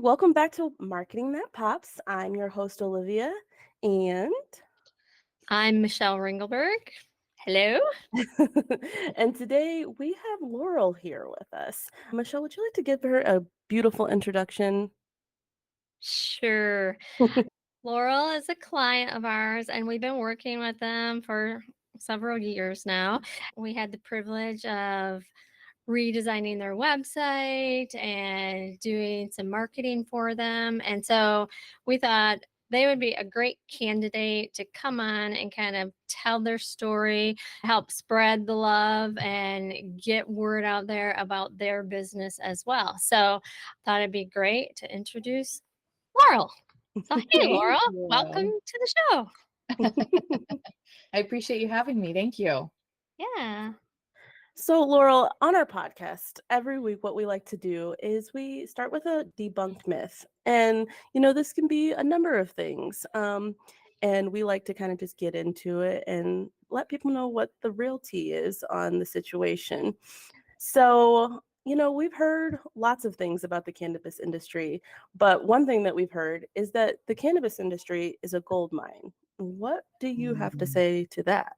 Welcome back to Marketing That Pops. I'm your host, Olivia, and I'm Michelle Ringelberg. Hello. and today we have Laurel here with us. Michelle, would you like to give her a beautiful introduction? Sure. Laurel is a client of ours, and we've been working with them for several years now. We had the privilege of redesigning their website and doing some marketing for them. And so we thought they would be a great candidate to come on and kind of tell their story, help spread the love, and get word out there about their business as well. So thought it'd be great to introduce Laurel. So hey Thank Laurel, welcome you. to the show. I appreciate you having me. Thank you. Yeah. So, Laurel, on our podcast, every week, what we like to do is we start with a debunked myth. And, this can be a number of things. And we like to kind of just get into it and let people know what the real tea is on the situation. So, we've heard lots of things about the cannabis industry, but one thing that we've heard is that the cannabis industry is a gold mine. What do you have to say to that?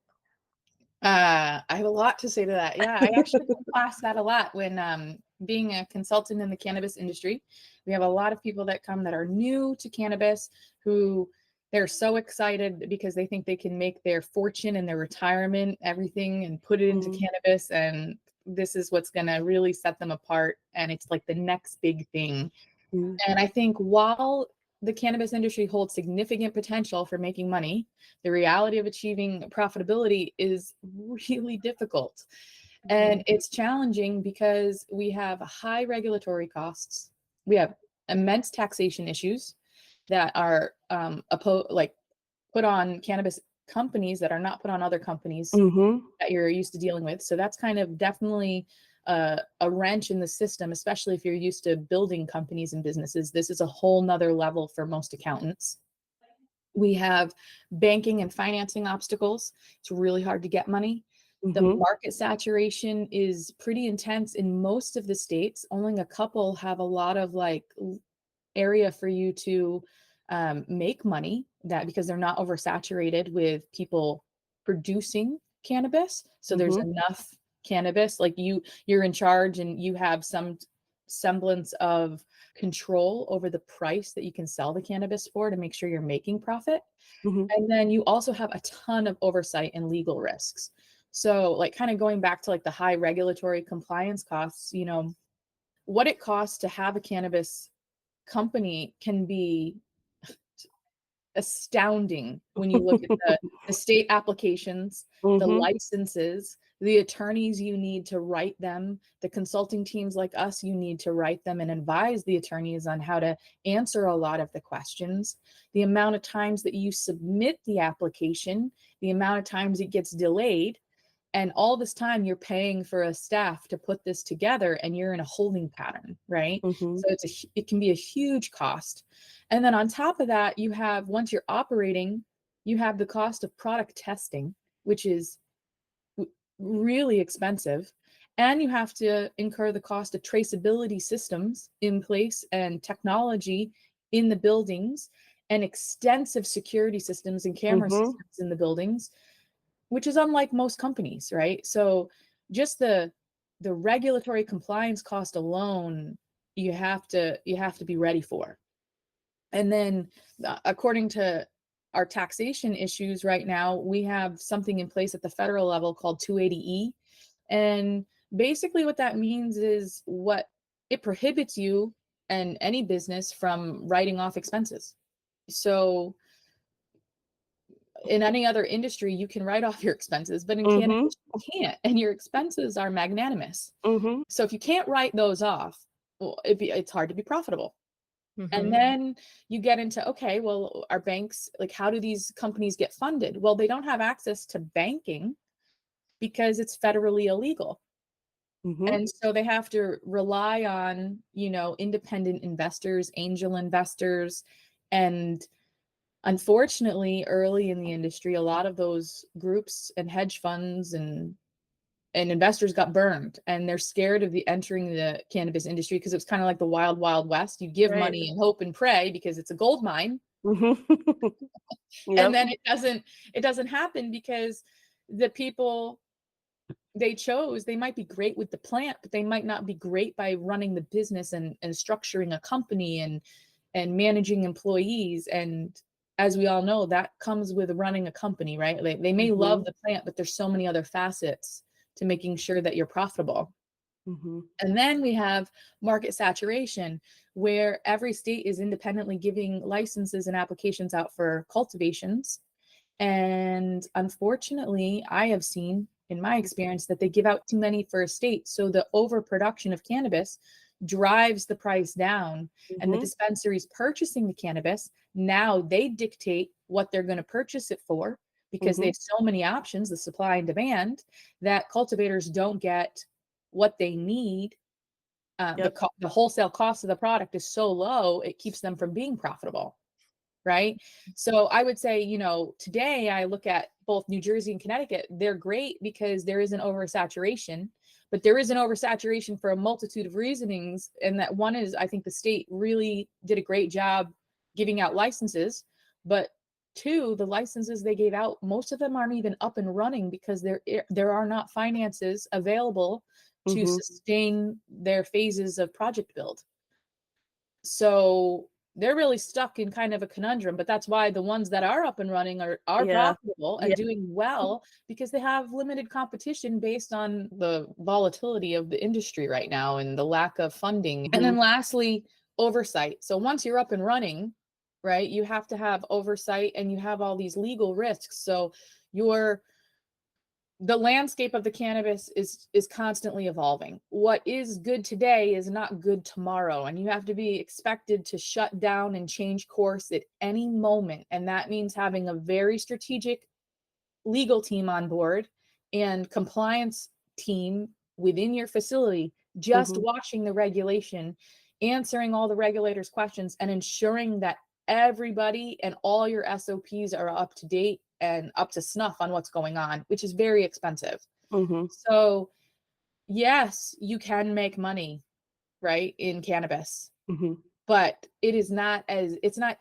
I have a lot to say to that. Yeah, I actually come across that a lot when being a consultant in the cannabis industry. We have a lot of people that come that are new to cannabis who they're so excited because they think they can make their fortune and their retirement, everything, and put it into cannabis. And this is what's going to really set them apart. And it's like the next big thing. And I think while the cannabis industry holds significant potential for making money, the reality of achieving profitability is really difficult. And it's challenging because we have high regulatory costs. We have immense taxation issues that are put on cannabis companies that are not put on other companies that you're used to dealing with. So that's kind of definitely a wrench in the system, especially if you're used to building companies and businesses. This is a whole nother level for most accountants. We have banking and financing obstacles. It's really hard to get money. The market saturation is pretty intense in most of the states. Only a couple have a lot of area for you to make money, that because they're not oversaturated with people producing cannabis. So there's enough cannabis, like you're in charge and you have some semblance of control over the price that you can sell the cannabis for to make sure you're making profit. And then you also have a ton of oversight and legal risks. So like kind of going back to like the high regulatory compliance costs, what it costs to have a cannabis company can be astounding when you look at the state applications, the licenses, the attorneys you need to write them, the consulting teams like us, you need to write them and advise the attorneys on how to answer a lot of the questions, the amount of times that you submit the application, the amount of times it gets delayed. And all this time you're paying for a staff to put this together and you're in a holding pattern, right? So it can be a huge cost. And then on top of that, you have, once you're operating, you have the cost of product testing, which is really expensive. And you have to incur the cost of traceability systems in place and technology in the buildings and extensive security systems and camera systems in the buildings, which is unlike most companies, right? So just the regulatory compliance cost alone, you have to be ready for. And then according to our taxation issues right now, we have something in place at the federal level called 280E. And basically what that means is it prohibits you and any business from writing off expenses. So in any other industry, you can write off your expenses, but in cannabis, you can't, and your expenses are magnanimous. So if you can't write those off, well, it's hard to be profitable. And then you get into, okay, well, our banks, like, how do these companies get funded? Well, they don't have access to banking because it's federally illegal. And so they have to rely on, independent investors, angel investors. And unfortunately, early in the industry, a lot of those groups and hedge funds and and investors got burned, and they're scared of entering the cannabis industry because it's kind of like the wild, wild west. You give Right. money and hope and pray because it's a gold mine. Yep. And then it doesn't happen because the people they chose, they might be great with the plant, but they might not be great by running the business and structuring a company and managing employees. And as we all know, that comes with running a company, right? Like, they may love the plant, but there's so many other facets to making sure that you're profitable. And then we have market saturation, where every state is independently giving licenses and applications out for cultivations. And unfortunately, I have seen in my experience that they give out too many for a state. So the overproduction of cannabis drives the price down. And the dispensaries purchasing the cannabis, now they dictate what they're going to purchase it for, because they have so many options, the supply and demand, that cultivators don't get what they need. The wholesale cost of the product is so low, it keeps them from being profitable. Right. So I would say, today I look at both New Jersey and Connecticut. They're great because there is an oversaturation, but there is an oversaturation for a multitude of reasonings. And that one is, I think the state really did a great job giving out licenses. But two, the licenses they gave out, most of them aren't even up and running because there are not finances available to sustain their phases of project build. So they're really stuck in kind of a conundrum, but that's why the ones that are up and running are profitable and doing well, because they have limited competition based on the volatility of the industry right now and the lack of funding. And then lastly, oversight. So once you're up and running, right, you have to have oversight and you have all these legal risks. So the landscape of the cannabis is constantly evolving. What is good today is not good tomorrow, and you have to be expected to shut down and change course at any moment. And that means having a very strategic legal team on board and compliance team within your facility, just watching the regulation, answering all the regulators' questions, and ensuring that everybody and all your SOPs are up to date and up to snuff on what's going on, which is very expensive. So yes, you can make money, right, in cannabis, but it's not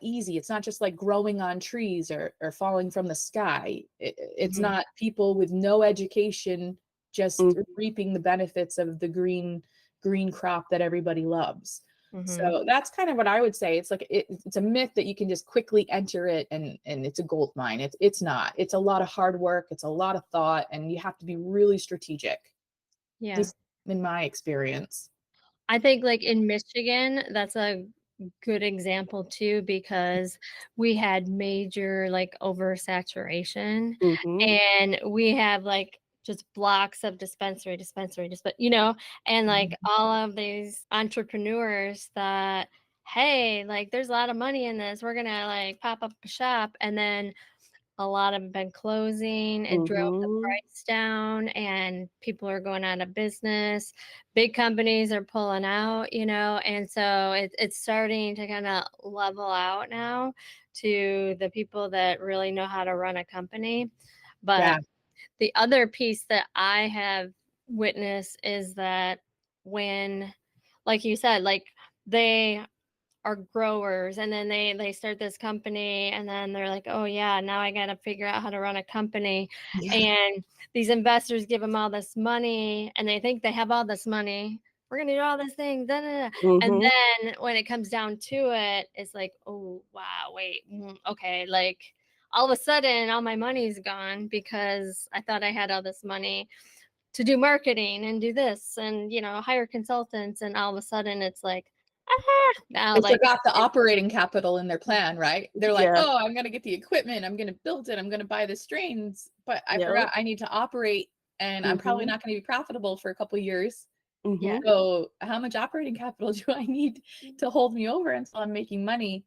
easy. It's not just like growing on trees or falling from the sky. It's not people with no education just reaping the benefits of the green crop that everybody loves. So that's kind of what I would say. It's like it's a myth that you can just quickly enter it and it's a gold mine. It's not. It's a lot of hard work. It's a lot of thought, and you have to be really strategic. Yeah. Just in my experience. I think like in Michigan, that's a good example too, because we had major like oversaturation and we have like just blocks of dispensary, and like all of these entrepreneurs that, hey, like there's a lot of money in this. We're gonna like pop up a shop, and then a lot have been closing. It drove the price down, and people are going out of business. Big companies are pulling out, and so it's starting to kind of level out now to the people that really know how to run a company. But the other piece that I have witnessed is that when, like you said, like they are growers, and then they start this company, and then they're like, oh yeah, now I got to figure out how to run a company. And these investors give them all this money, and they think they have all this money. We're going to do all this thing. And then when it comes down to it, it's like, oh, wow, wait, okay. Like all of a sudden, all my money's gone because I thought I had all this money to do marketing and do this and, hire consultants. And all of a sudden it's like, now They like forgot the operating capital in their plan, right? They're like, oh, I'm going to get the equipment. I'm going to build it. I'm going to buy the strains, but I forgot I need to operate, and I'm probably not going to be profitable for a couple of years. So how much operating capital do I need to hold me over until I'm making money?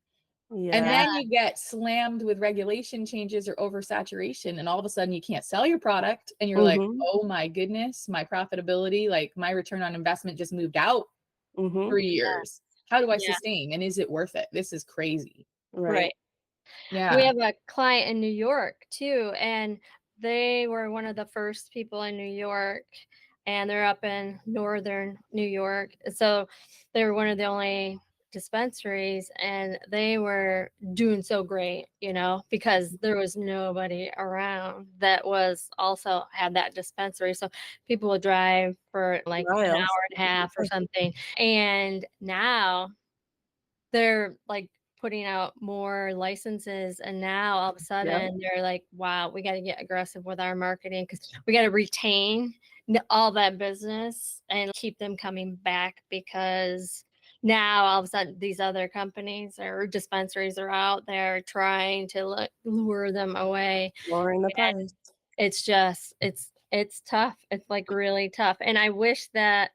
And then you get slammed with regulation changes or oversaturation, and all of a sudden you can't sell your product, and you're like, oh my goodness, my profitability, like my return on investment just moved out 3 years. How do I sustain? And is it worth it? This is crazy. Right. Yeah. We have a client in New York too, and They were one of the first people in New York, and they're up in northern New York. So they were one of the only dispensaries, and they were doing so great, because there was nobody around that was also had that dispensary. So people would drive for like an Miles. hour and a half or something. And now they're like putting out more licenses, and now all of a sudden they're like, wow, we got to get aggressive with our marketing because we got to retain all that business and keep them coming back, because now all of a sudden these other companies or dispensaries are out there trying to lure them away. Lowering the And price. it's just it's tough. It's like really tough, and I wish that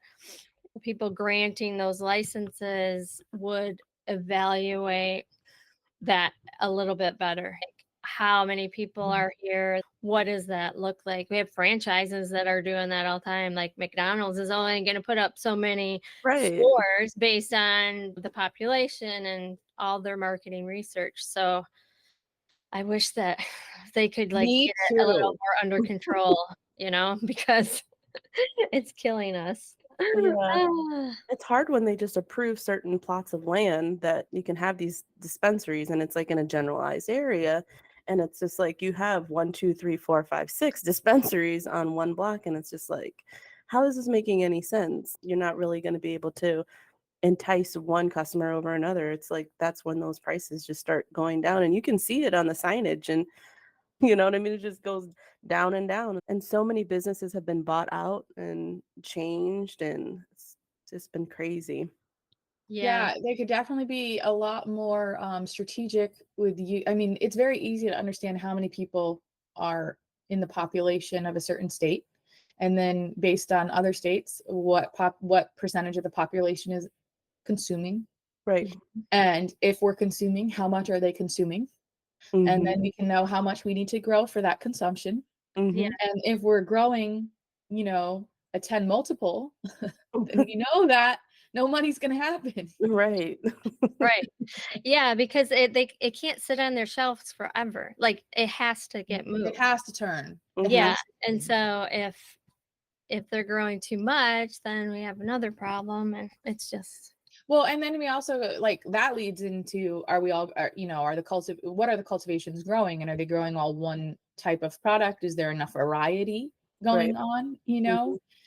people granting those licenses would evaluate that a little bit better. Like, how many people are here? What does that look like? We have franchises that are doing that all the time. Like McDonald's is only going to put up so many stores based on the population and all their marketing research. So I wish that they could like Me get it a little too. more under control, because it's killing us. Yeah. It's hard when they just approve certain plots of land that you can have these dispensaries, and it's like in a generalized area. And it's just like you have 1, 2, 3, 4, 5, 6 dispensaries on one block. And it's just like, how is this making any sense? You're not really going to be able to entice one customer over another. It's like that's when those prices just start going down. And you can see it on the signage. And you know what I mean? It just goes down and down. And so many businesses have been bought out and changed, and it's just been crazy. Yeah, they could definitely be a lot more strategic with you. I mean, it's very easy to understand how many people are in the population of a certain state, and then based on other states, what percentage of the population is consuming. Right. And if we're consuming, how much are they consuming? And then we can know how much we need to grow for that consumption. Yeah. And if we're growing, a 10 multiple, then we know that no money's going to happen. Right. Right. Yeah, because it can't sit on their shelves forever. Like it has to get moved. It has to turn. Yeah. And so if they're growing too much, then we have another problem, and it's just Well, and then we also like that leads into what are the cultivations growing, and are they growing all one type of product? Is there enough variety going on?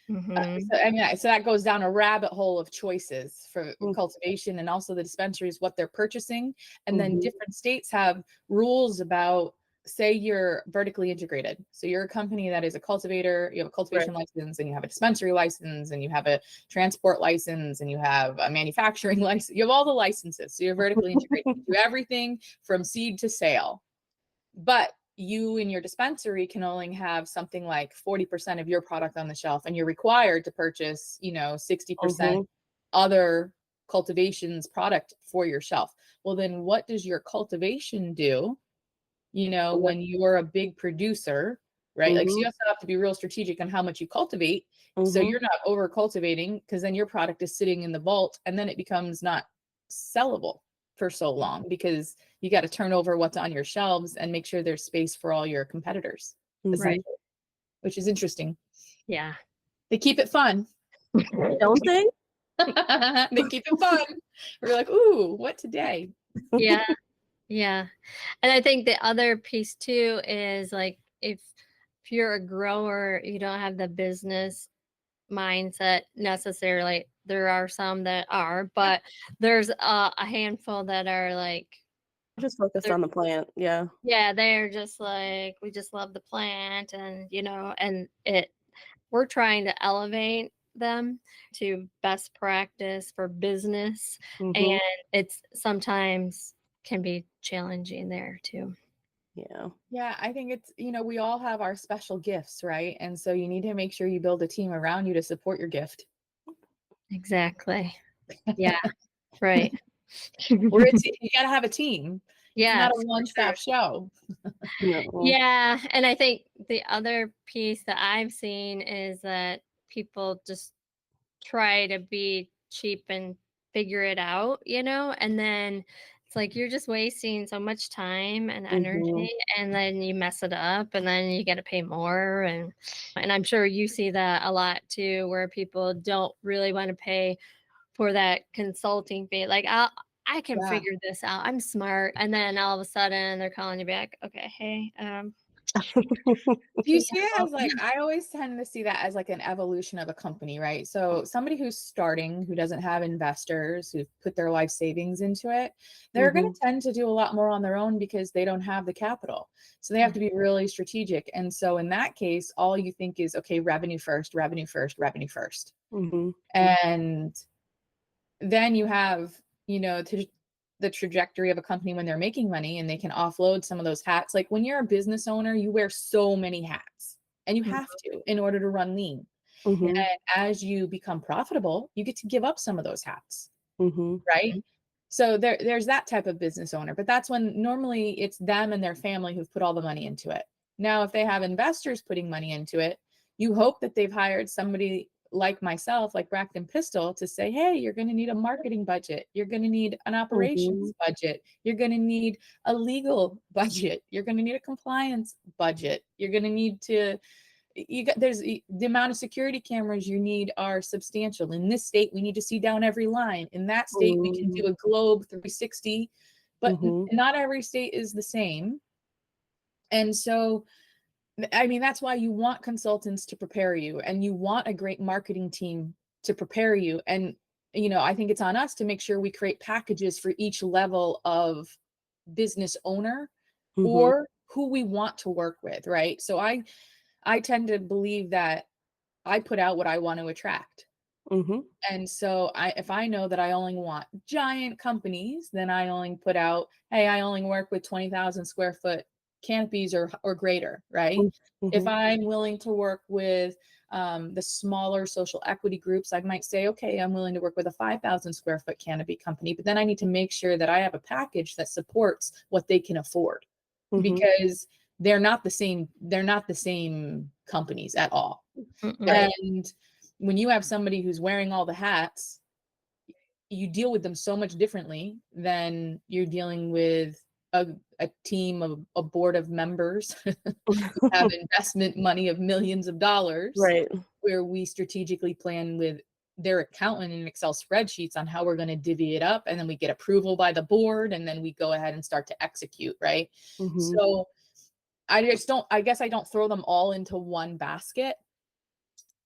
So that goes down a rabbit hole of choices for cultivation, and also the dispensaries, what they're purchasing. And then different states have rules about, say you're vertically integrated. So you're a company that is a cultivator, you have a cultivation license, and you have a dispensary license, and you have a transport license, and you have a manufacturing license. You have all the licenses. So you're vertically integrated. You do everything from seed to sale. But you in your dispensary can only have something like 40% of your product on the shelf, and you're required to purchase, 60% other cultivations product for your shelf. Well, then what does your cultivation do? When you're a big producer, right? Like, so you also have to be real strategic on how much you cultivate. So you're not over cultivating, because then your product is sitting in the vault, and then it becomes not sellable for so long, because you got to turn over what's on your shelves and make sure there's space for all your competitors, right. which is interesting. Yeah. They keep it fun. Don't they? They keep it fun. We're like, ooh, what today? Yeah. Yeah. And I think the other piece too is like if you're a grower, you don't have the business mindset necessarily. There are some that are, but there's a handful that are like Just focused on the plant. Yeah. Yeah, they're just like, we just love the plant, and and we're trying to elevate them to best practice for business, and it's sometimes can be challenging there too. Yeah, I think it's, we all have our special gifts, right? And so you need to make sure you build a team around you to support your gift. Exactly. Yeah. Right. You got to have a team. Yeah. It's not a one-stop show. Yeah. And I think the other piece that I've seen is that people just try to be cheap and figure it out, and then It's like you're just wasting so much time and Mm-hmm. energy, and then you mess it up, and then you got to pay more. And I'm sure you see that a lot too, where people don't really want to pay for that consulting fee. Like, I can Yeah. figure this out. I'm smart. And then all of a sudden they're calling you back. Okay, hey, You see it as like, I always tend to see that as like an evolution of a company, right? So somebody who's starting, who doesn't have investors, who've put their life savings into it, they're going to tend to do a lot more on their own because they don't have the capital. So they have to be really strategic. And so in that case, all you think is, okay, revenue first, revenue first, revenue first. And then you have, you know, the trajectory of a company when they're making money and they can offload some of those hats. Like when you're a business owner, you wear so many hats and you have to in order to run lean. And as you become profitable, you get to give up some of those hats, right? So there's that type of business owner, but that's when normally it's them and their family who've put all the money into it. Now, if they have investors putting money into it, you hope that they've hired somebody like myself, like Bract Pistil, to say, hey, you're going to need a marketing budget. You're going to need an operations budget. You're going to need a legal budget. You're going to need a compliance budget. You're going to need to, there's the amount of security cameras you need are substantial. In this state, we need to see down every line. In that state, we can do a globe 360, but not every state is the same. And so, I mean, that's why you want consultants to prepare you, and you want a great marketing team to prepare you. And, you know, I think it's on us to make sure we create packages for each level of business owner or who we want to work with, right? So I tend to believe that I put out what I want to attract. And so if I know that I only want giant companies, then I only put out, hey, I only work with 20,000 square foot canopies or greater, right? If I'm willing to work with the smaller social equity groups, I might say, okay, I'm willing to work with a 5,000 square foot canopy company, but then I need to make sure that I have a package that supports what they can afford, because they're not the same companies at all. And when you have somebody who's wearing all the hats, you deal with them so much differently than you're dealing with a team of a board of members who have investment money of millions of dollars, right? Where we strategically plan with their accountant in Excel spreadsheets on how we're going to divvy it up, and then we get approval by the board, and then we go ahead and start to execute, right? So I guess I don't throw them all into one basket.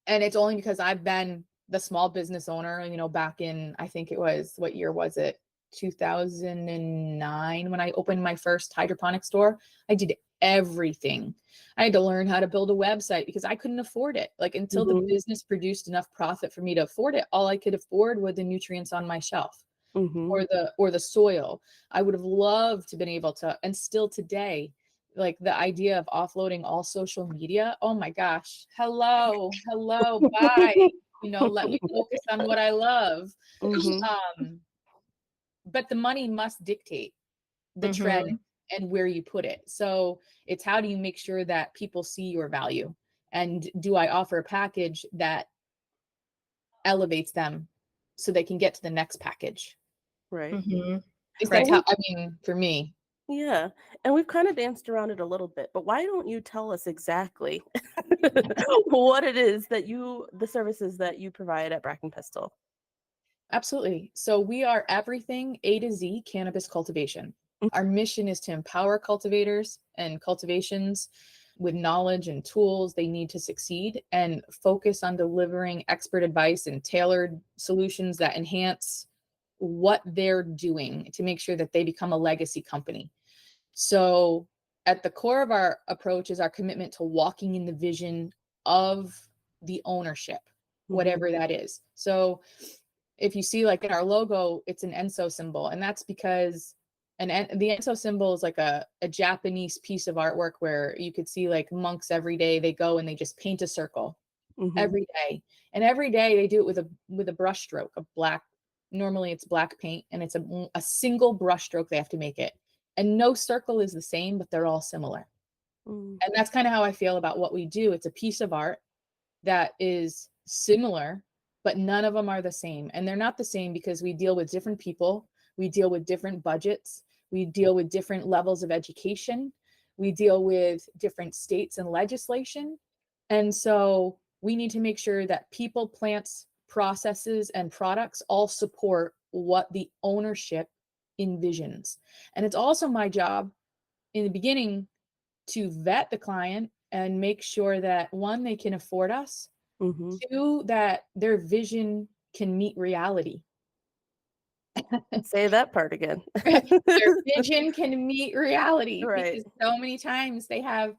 And it's only because I've been the small business owner, you know, back in, I think it was, what year was it? 2009, when I opened my first hydroponic store. I did everything. I had to learn how to build a website because I couldn't afford it. Like, until the business produced enough profit for me to afford it, all I could afford were the nutrients on my shelf or the soil. I would have loved to been able to, and still today, like the idea of offloading all social media. Oh my gosh. Hello, bye. You know, let me focus on what I love. But the money must dictate the trend and where you put it. So it's, how do you make sure that people see your value? And do I offer a package that elevates them so they can get to the next package? Right. At least that's how, I mean, for me. Yeah. And we've kind of danced around it a little bit, but why don't you tell us exactly what it is that the services that you provide at Bract Pistil? Absolutely. So we are everything A to Z cannabis cultivation. Our mission is to empower cultivators and cultivations with knowledge and tools they need to succeed, and focus on delivering expert advice and tailored solutions that enhance what they're doing to make sure that they become a legacy company. So at the core of our approach is our commitment to walking in the vision of the ownership, whatever that is. So if you see, like in our logo, it's an Enso symbol, and that's because the Enso symbol is like a Japanese piece of artwork where you could see, like, monks every day they go and they just paint a circle every day, and every day they do it with a brush stroke of black. Normally it's black paint, and it's a single brush stroke they have to make it, and no circle is the same, but they're all similar. And that's kind of how I feel about what we do. It's a piece of art that is similar, but none of them are the same. And they're not the same because we deal with different people We deal with different budgets. We deal with different levels of education. We deal with different states and legislation. And so we need to make sure that people, plants, processes, and products all support what the ownership envisions. And it's also my job in the beginning to vet the client and make sure that, one, they can afford us, Mm-hmm. two, that their vision can meet reality. Say that part again. Their vision can meet reality, Right. because so many times they have,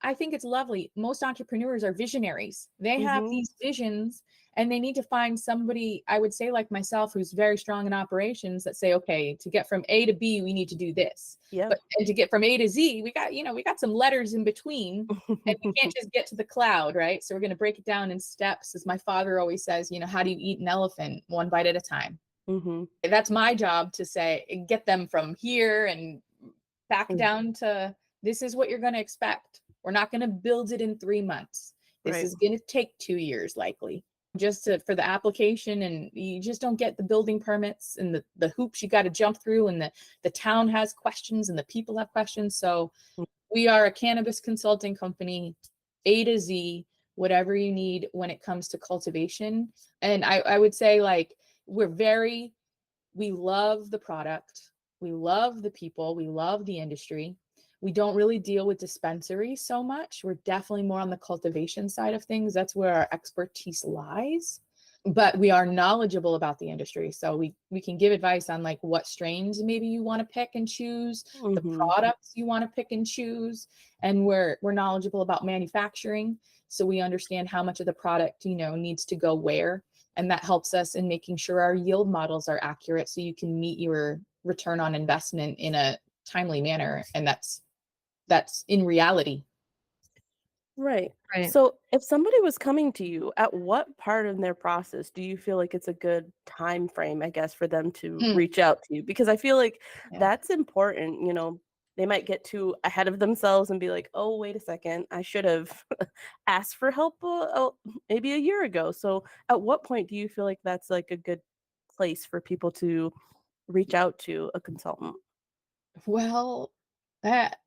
I think it's lovely. Most entrepreneurs are visionaries. They have Mm-hmm. these visions, and they need to find somebody, I would say like myself, who's very strong in operations, that say, okay, to get from A to B, we need to do this. Yep. And to get from A to Z, we got some letters in between, and we can't just get to the cloud, right? So we're going to break it down in steps. As my father always says, how do you eat an elephant? One bite at a time. Mm-hmm. That's my job to say, get them from here and back down to, this is what you're going to expect. We're not going to build it in 3 months. This Right. is going to take 2 years, likely, for the application. And you just don't get the building permits and the hoops you got to jump through. And the town has questions and the people have questions. So we are a cannabis consulting company, A to Z, whatever you need when it comes to cultivation. And I would say, like, we love the product. We love the people. We love the industry. We don't really deal with dispensaries so much. We're definitely more on the cultivation side of things. That's where our expertise lies. But we are knowledgeable about the industry. So we can give advice on like what strains maybe you want to pick and choose, the products you want to pick and choose. And we're knowledgeable about manufacturing. So we understand how much of the product, needs to go where. And that helps us in making sure our yield models are accurate so you can meet your return on investment in a timely manner. And that's in reality. Right. Right. So if somebody was coming to you, at what part in their process do you feel like it's a good time frame, I guess, for them to reach out to you? Because I feel like that's important. They might get too ahead of themselves and be like, oh, wait a second, I should have asked for help maybe a year ago. So at what point do you feel like that's like a good place for people to reach out to a consultant? Well, that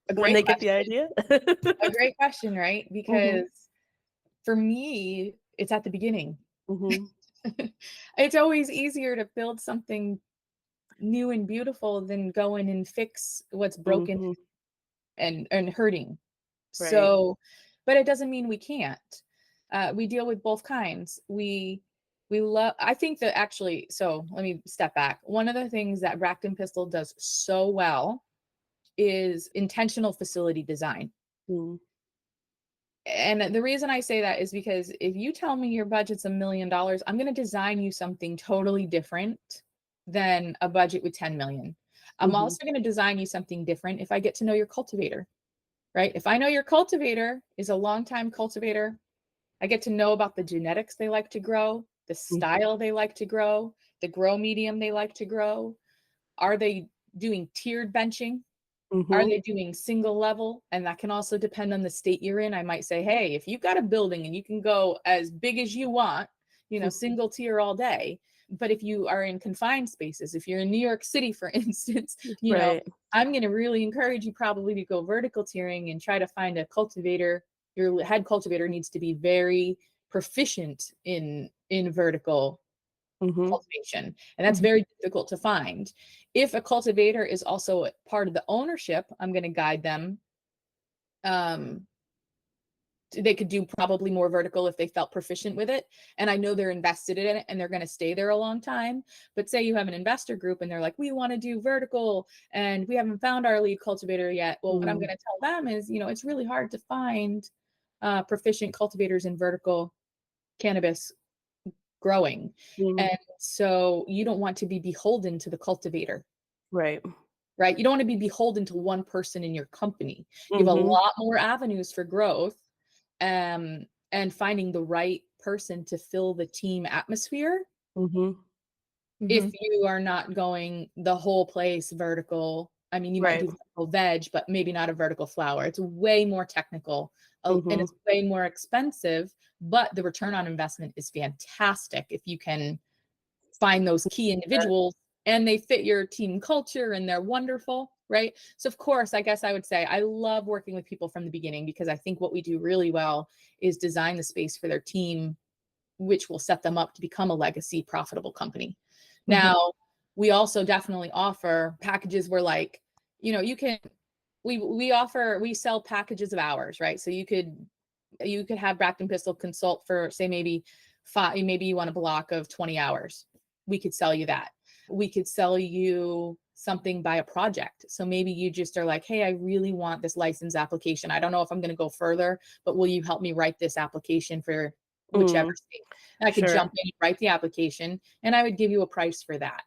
a When great they question. get the idea? A great question, right? Because for me, it's at the beginning. It's always easier to build something new and beautiful than go in and fix what's broken and hurting. Right. So, but it doesn't mean we can't. We deal with both kinds. We love, I think that actually, so let me step back. One of the things that Bract Pistil does so well is intentional facility design. And the reason I say that is because if you tell me your budget's $1 million, I'm going to design you something totally different than a budget with 10 million. I'm also going to design you something different if I get to know your cultivator, right? If I know your cultivator is a longtime cultivator, I get to know about the genetics they like to grow, the style they like to grow, the grow medium they like to grow. Are they doing tiered benching? Are they doing single level? And that can also depend on the state you're in. I might say, hey, if you've got a building and you can go as big as you want, single tier all day. But if you are in confined spaces, if you're in New York City, for instance, I'm going to really encourage you probably to go vertical tiering and try to find a cultivator. Your head cultivator needs to be very proficient in vertical cultivation. And that's very difficult to find. If a cultivator is also a part of the ownership, I'm going to guide them. They could do probably more vertical if they felt proficient with it. And I know they're invested in it and they're going to stay there a long time. But say you have an investor group and they're like, we want to do vertical and we haven't found our lead cultivator yet. Well, what I'm going to tell them is, it's really hard to find proficient cultivators in vertical cannabis growing. And so you don't want to be beholden to the cultivator. Right. You don't want to be beholden to one person in your company. You have a lot more avenues for growth, and finding the right person to fill the team atmosphere. If you are not going the whole place vertical, I mean, you might do vertical veg, but maybe not a vertical flower. It's way more technical and it's way more expensive, but the return on investment is fantastic if you can find those key individuals and they fit your team culture and they're wonderful, right? So of course, I guess I would say I love working with people from the beginning, because I think what we do really well is design the space for their team, which will set them up to become a legacy profitable company. Now, we also definitely offer packages where, like, you know, you can, we sell packages of hours, right? So you could have Bract Pistil consult for, say, maybe you want a block of 20 hours. We could sell you that. We could sell you something by a project. So maybe you just are like, hey, I really want this license application. I don't know if I'm going to go further, but will you help me write this application for whichever state? And I could jump in, write the application, and I would give you a price for that.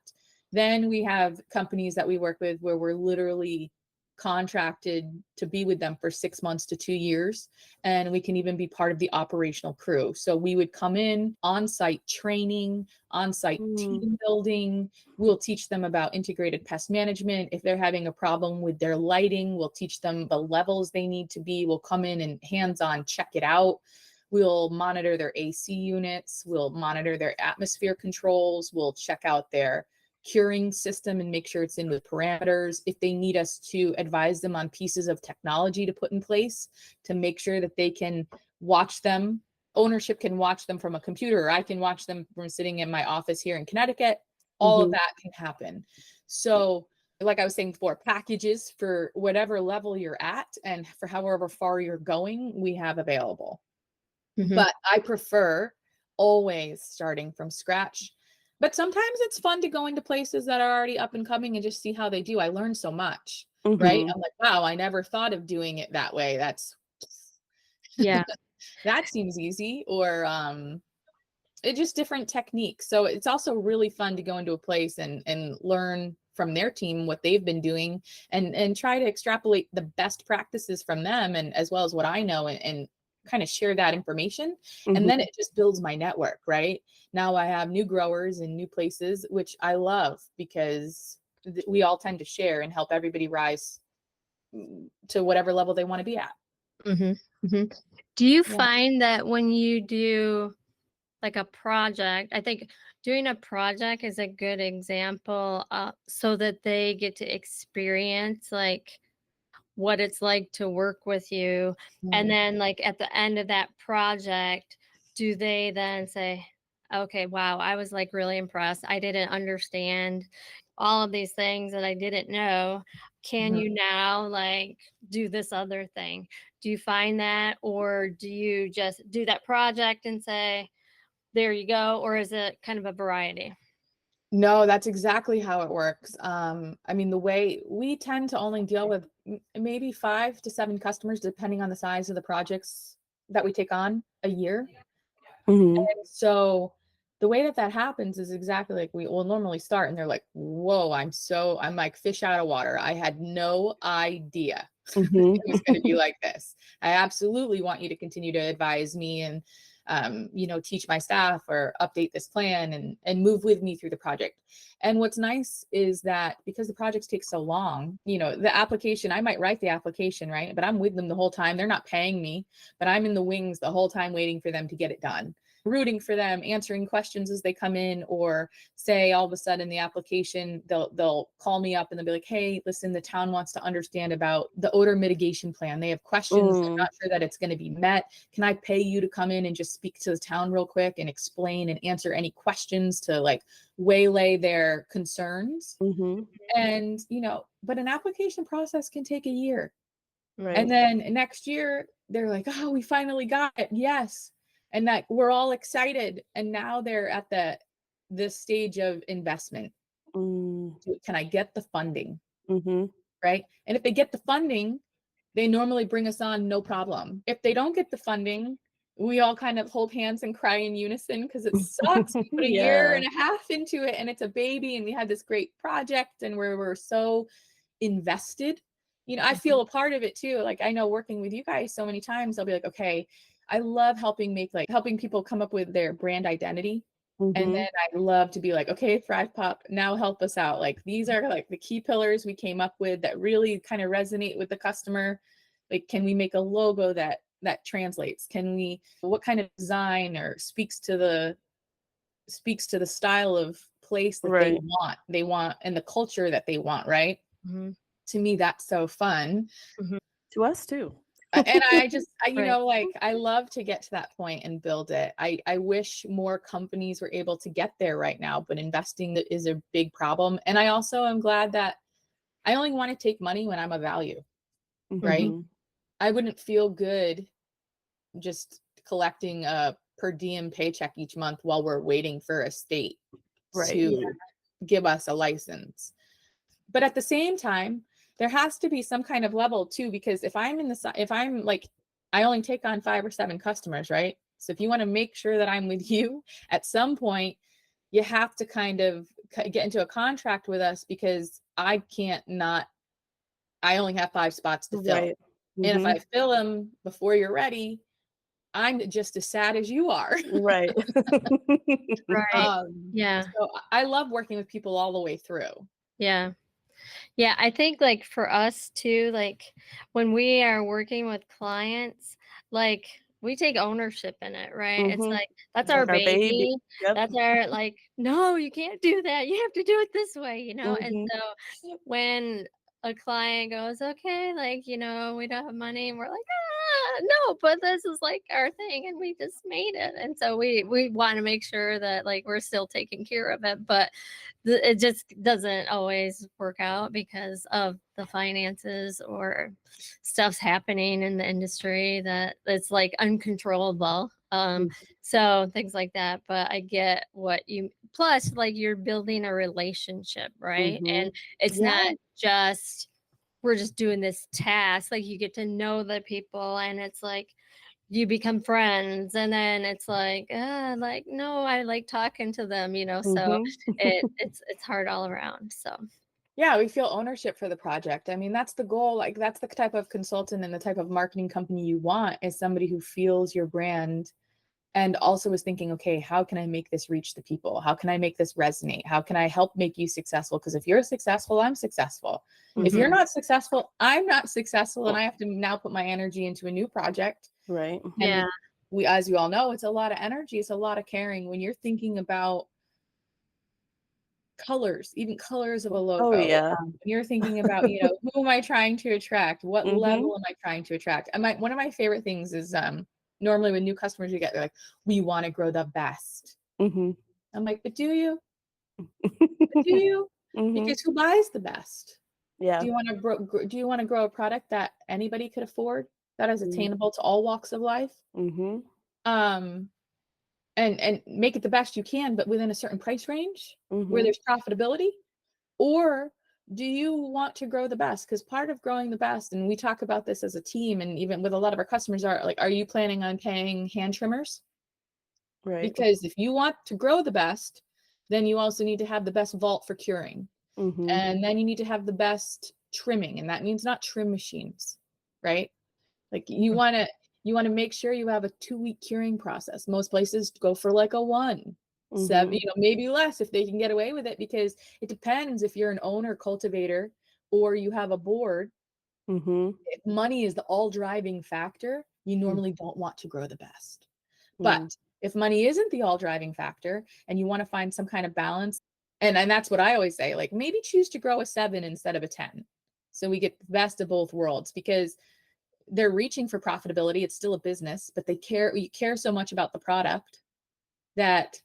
Then we have companies that we work with where we're literally contracted to be with them for 6 months to 2 years, and we can even be part of the operational crew. So we would come in, on-site training, on-site team building. We'll teach them about integrated pest management. If they're having a problem with their lighting, we'll teach them the levels they need to be. We'll come in and hands-on check it out. We'll monitor their AC units. We'll monitor their atmosphere controls. We'll check out their curing system and make sure it's in with parameters. If they need us to advise them on pieces of technology to put in place to make sure that they can watch them, ownership can watch them from a computer, or I can watch them from sitting in my office here in Connecticut, all of that can happen. So like I was saying before, packages for whatever level you're at and for however far you're going, we have available. But I prefer always starting from scratch. But sometimes it's fun to go into places that are already up and coming and just see how they do. I learned so much, right? I'm like, wow, I never thought of doing it that way. That's that seems easy. Or it's just different techniques. So it's also really fun to go into a place and learn from their team what they've been doing and try to extrapolate the best practices from them, and as well as what I know, and kind of share that information. And then it just builds my network, right? Now I have new growers in new places, which I love, because we all tend to share and help everybody rise to whatever level they want to be at. Do you find that when you do like a project, I think doing a project is a good example, so that they get to experience like what it's like to work with you. And then like at the end of that project, do they then say, okay, wow, I was like really impressed. I didn't understand all of these things that I didn't know. Can you now like do this other thing? Do you find that, or do you just do that project and say, there you go? Or is it kind of a variety? No, that's exactly how it works. I mean, the way we tend to only deal with maybe 5 to 7 customers, depending on the size of the projects that we take on a year. And so the way that happens is exactly like we will normally start, and they're like, whoa, I'm like fish out of water. I had no idea it was going to be like this. I absolutely want you to continue to advise me and teach my staff or update this plan and move with me through the project. And what's nice is that because the projects take so long, the application, I might write the application, right? But I'm with them the whole time. They're not paying me, but I'm in the wings the whole time waiting for them to get it done, rooting for them, answering questions as they come in, or say all of a sudden the application, they'll call me up and they'll be like, hey, listen, the town wants to understand about the odor mitigation plan. They have questions. They're not sure that it's going to be met. Can I pay you to come in and just speak to the town real quick and explain and answer any questions to like waylay their concerns? And, but an application process can take a year. Right. And then next year they're like, oh, we finally got it. Yes. And that we're all excited. And now they're at this stage of investment. Can I get the funding? Right. And if they get the funding, they normally bring us on, no problem. If they don't get the funding, we all kind of hold hands and cry in unison, because it sucks. We put a year and a half into it, and it's a baby, and we had this great project, and we're so invested. I feel a part of it too. Like, I know working with you guys so many times, I'll be like, okay, I love helping people come up with their brand identity. And then I love to be like, okay, ThrivePOP, now help us out. Like, these are like the key pillars we came up with that really kind of resonate with the customer. Like, can we make a logo that translates? What kind of design or speaks to the style of place that Right. they want and the culture that they want, right? To me, that's so fun. To us too. And I you Right. know, like, I love to get to that point and build it. I wish more companies were able to get there right now, but investing is a big problem. And I also am glad that I only want to take money when I'm of value, right? Mhm. I wouldn't feel good just collecting a per diem paycheck each month while we're waiting for a state Right. to give us a license. But at the same time, there has to be some kind of level too, because if I'm like, I only take on 5 or 7 customers, right? So if you want to make sure that I'm with you at some point, you have to kind of get into a contract with us, because I only have 5 spots to fill. Right. And if I Mhm. fill them before you're ready, I'm just as sad as you are. Right. Right. Yeah. So I love working with people all the way through. Yeah. Yeah, I think like for us too, like when we are working with clients, like we take ownership in it, right? It's Mhm. like that's Like our our baby. baby. Yep. That's our like, no, you can't do that. You have to do it this way, you know? And Mhm. so when a client goes, okay, like, you know, we don't have money, and we're like, no, but this is like our thing and we just made it. And so we want to make sure that like we're still taking care of it, but it just doesn't always work out because of the finances or stuff's happening in the industry that it's like uncontrollable. So things like that. But I get what you, plus like you're building a relationship, right? And Mhm. it's Yeah. not just we're just doing this task. Like you get to know the people, and it's like you become friends, and then it's like no, I like talking to them, you know. So Mhm. it's hard all around. So Yeah, we feel ownership for the project. I mean, that's the goal. Like, that's the type of consultant and the type of marketing company you want, is somebody who feels your brand and also is thinking, okay, how can I make this reach the people? How can I make this resonate? How can I help make you successful? Because if you're successful, I'm successful. If you're not successful, I'm not successful, and I have to now put my energy into a new project. Right. yeah. And we, as you all know, it's a lot of energy. It's a lot of caring when you're thinking about colors, even colors of a Oh logo. yeah. You're thinking about, you know, who am I trying to attract? What Mhm. level am I trying to attract? And one of my favorite things is normally when new customers you get, they're like, we want to grow the best. Mhm. I'm like, but do you? But do you? Mhm. Because who buys the best? Yeah. Do you want to grow a product that anybody could afford, that is attainable to all walks of life? Mhm. Um, and make it the best you can, but within a certain price range where Mhm. there's profitability? Or do you want to grow the best? Because part of growing the best, and we talk about this as a team, and even with a lot of our customers, are like, are you planning on paying hand trimmers? Right. Because if you want to grow the best, then you also need to have the best vault for curing. Mhm. And then you need to have the best trimming. And that means not trim machines, right? Like you want to make sure you have a 2-week curing process. Most places go for like a 7, Mhm. you know, maybe less if they can get away with it, because it depends if you're an owner cultivator or you have a board. Mhm. If money is the all driving factor, you Mm. normally don't want to grow the best. Mm. But if money isn't the all driving factor and you want to find some kind of balance, and that's what I always say, like, maybe choose to grow a 7 instead of a 10. So we get the best of both worlds, because they're reaching for profitability. It's still a business, but you care so much about the product that,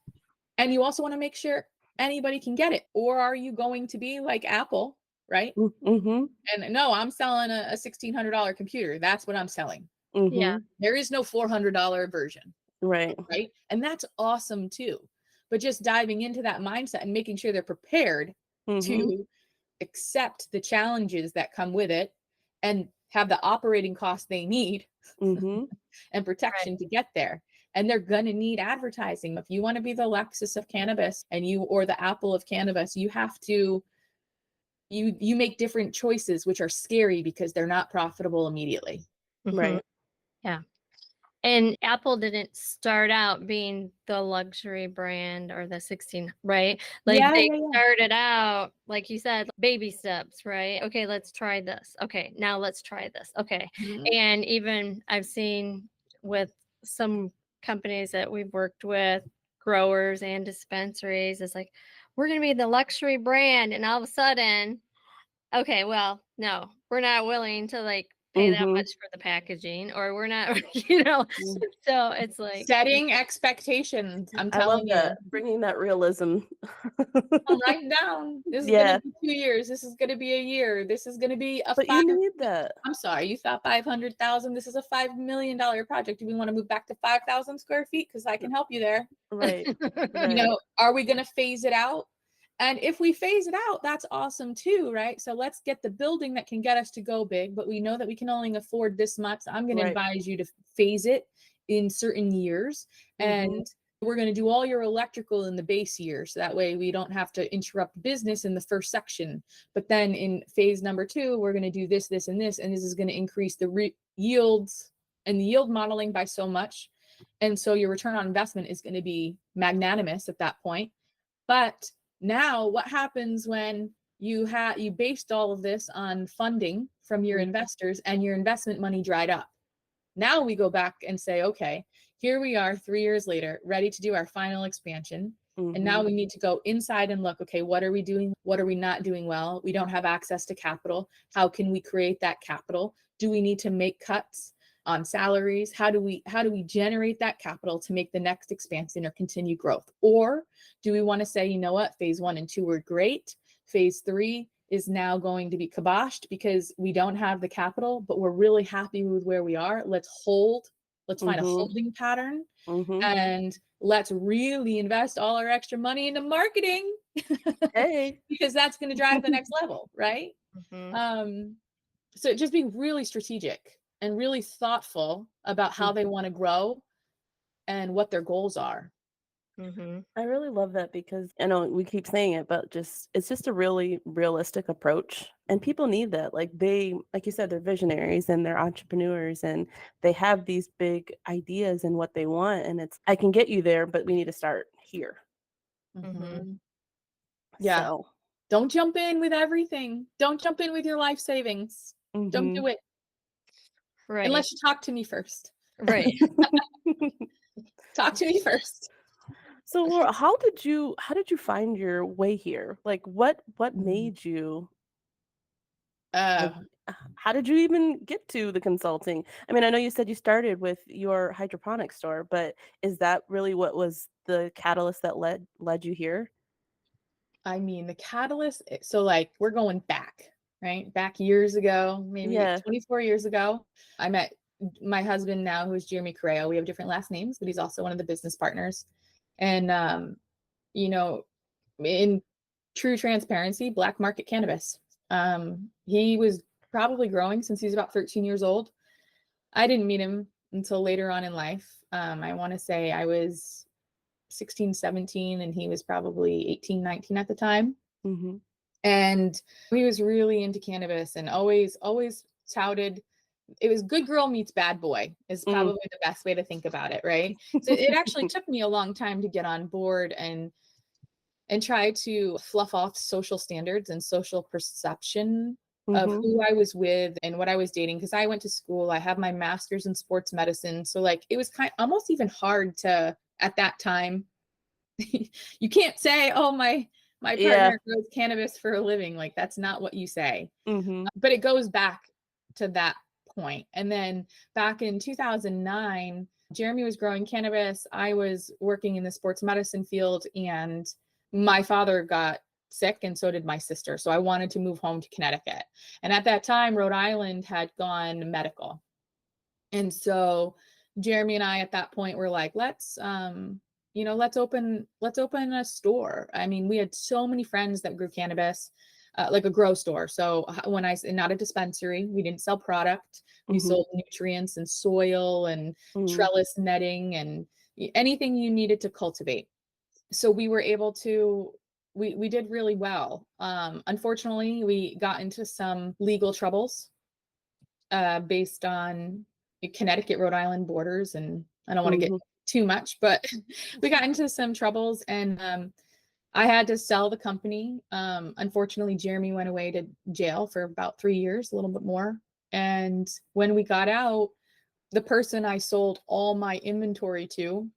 and you also want to make sure anybody can get it. Or are you going to be like Apple, right? Mhm. And no, I'm selling a $1,600 computer. That's what I'm selling. Yeah. Mhm. There is no $400 version, Right. right? And that's awesome too. But just diving into that mindset and making sure they're prepared Mhm. to accept the challenges that come with it and have the operating costs they need Mhm. and Right. protection to get there. And they're going to need advertising. If you want to be the Lexus of cannabis or the Apple of cannabis, you have to you make different choices, which are scary because they're not profitable immediately. Right. Yeah. And Apple didn't start out being the luxury brand or the 16, right? Like Yeah, they yeah, yeah. started out, like you said, baby steps, right? Okay, let's try this. Okay, now let's try this. Okay. Mhm. And even I've seen with some companies that we've worked with, growers and dispensaries, it's like, we're going to be the luxury brand. And all of a sudden, okay, well, no, we're not willing to like pay that much for the packaging, or we're not, so it's like setting expectations. I'm I love telling that. you. Bringing that realism. I'll write down. This is Yeah. gonna be 2 years. This is gonna be a year. This is gonna be a But you need that. I'm sorry, you thought 500,000. This is a $5 million project. Do we want to move back to 5,000 square feet? Because I can help you there. Right. You know, are we gonna phase it out? And if we phase it out, that's awesome too, right? So let's get the building that can get us to go big, but we know that we can only afford this much. I'm going to advise you to phase it in certain years. And we're going to do all your electrical in the base year. So that way we don't have to interrupt business in the first section. But then in phase number 2, we're going to do this, this, and this. And this is going to increase the yields and the yield modeling by so much. And so your return on investment is going to be magnanimous at that point. But now what happens when you based all of this on funding from your investors and your investment money dried up? Now we go back and say, okay, here we are 3 years later, ready to do our final expansion. And now we need to go inside and look, okay, what are we doing? What are we not doing well? We don't have access to capital. How can we create that capital? Do we need to make cuts on salaries? How do we generate that capital to make the next expansion or continue growth? Or do we want to say, you know what, phase 1 and 2 were great. Phase 3 is now going to be kiboshed because we don't have the capital, but we're really happy with where we are. Let's find a holding pattern, and let's really invest all our extra money into marketing. Hey. Because that's going to drive the next level, right? So just being really strategic and really thoughtful about how they want to grow and what their goals are. I really love that because I know we keep saying it, but it's just a really realistic approach, and people need that. Like you said, they're visionaries and they're entrepreneurs, and they have these big ideas and what they want, and I can get you there, but we need to start here. Yeah. So. Don't jump in with everything. Don't jump in with your life savings. Don't do it. Right. Unless you talk to me first. Right. Talk to me first. So Laura, how did you find your way here? Like what made you how did you even get to the consulting? I mean, I know you said you started with your hydroponic store, but is that really what was the catalyst that led you here? I mean, the catalyst, so like we're going back, right? Back years ago, maybe 24 years ago. I met my husband now, who is Jeremy Correo. We have different last names, but he's also one of the business partners. And, you know, in true transparency, black market cannabis. He was probably growing since he was about 13 years old. I didn't meet him until later on in life. I want to say I was 16, 17, and he was probably 18, 19 at the time. And he was really into cannabis and always touted. It was good girl meets bad boy is probably the best way to think about it, right? So it actually took me a long time to get on board and try to fluff off social standards and social perception of who I was with and what I was dating. Because I went to school, I have my master's in sports medicine. So like it was almost even hard to, at that time, you can't say, oh, my partner grows cannabis for a living. Like that's not what you say. But it goes back to that point. And then back in 2009, Jeremy was growing cannabis. I was working in the sports medicine field, and my father got sick, and so did my sister. So I wanted to move home to Connecticut. And at that time, Rhode Island had gone medical. And so Jeremy and I at that point were like, let's open a store. I mean, we had so many friends that grew cannabis, like a grow store. So not a dispensary, we didn't sell product. We sold nutrients and soil and trellis netting and anything you needed to cultivate. So we were able to, we did really well. Unfortunately, we got into some legal troubles based on Connecticut, Rhode Island borders. And I don't want to get too much, but we got into some troubles, and I had to sell the company. Unfortunately, Jeremy went away to jail for about 3 years, a little bit more. And when we got out, the person I sold all my inventory to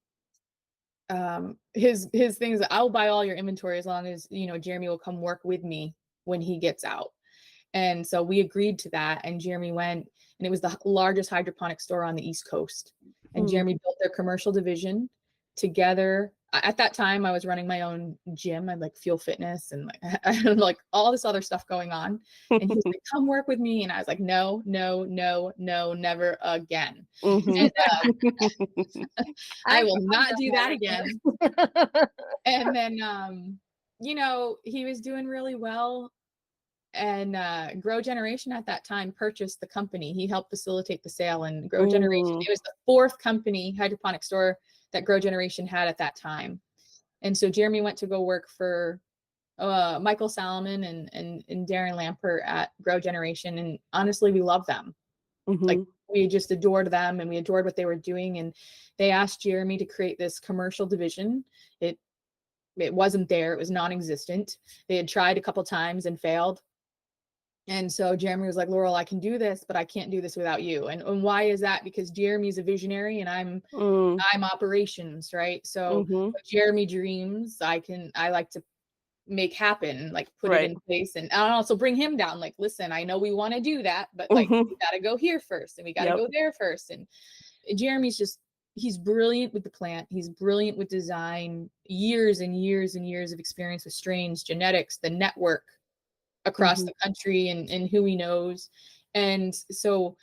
his things, I'll buy all your inventory as long as, you know, Jeremy will come work with me when he gets out. And so we agreed to that. And Jeremy went, and it was the largest hydroponic store on the East Coast. And Jeremy built their commercial division together. At that time, I was running my own gym. I like Fuel Fitness and like I had like all this other stuff going on. And he was like, "Come work with me." And I was like, "No, no, no, no, never again." And, I will not do that again. And then, you know, he was doing really well. And Grow Generation at that time purchased the company. He helped facilitate the sale, and Grow Generation, it was the fourth company, hydroponic store, that Grow Generation had at that time. And so Jeremy went to go work for Michael Salomon and Darren Lampert at Grow Generation. And honestly, we love them. Like we just adored them and we adored what they were doing. And they asked Jeremy to create this commercial division. It wasn't there. It was non-existent. They had tried a couple times and failed. And so Jeremy was like, "Laurel, I can do this, but I can't do this without you." And why is that? Because Jeremy's a visionary and I'm operations, right? So what Jeremy dreams, I like to make happen, like put it in place. And I'll also bring him down, like, "Listen, I know we want to do that, but like we gotta go here first and we gotta go there first." And Jeremy's he's brilliant with the plant. He's brilliant with design, years and years and years of experience with strains, genetics, the network across the country and who he knows. And so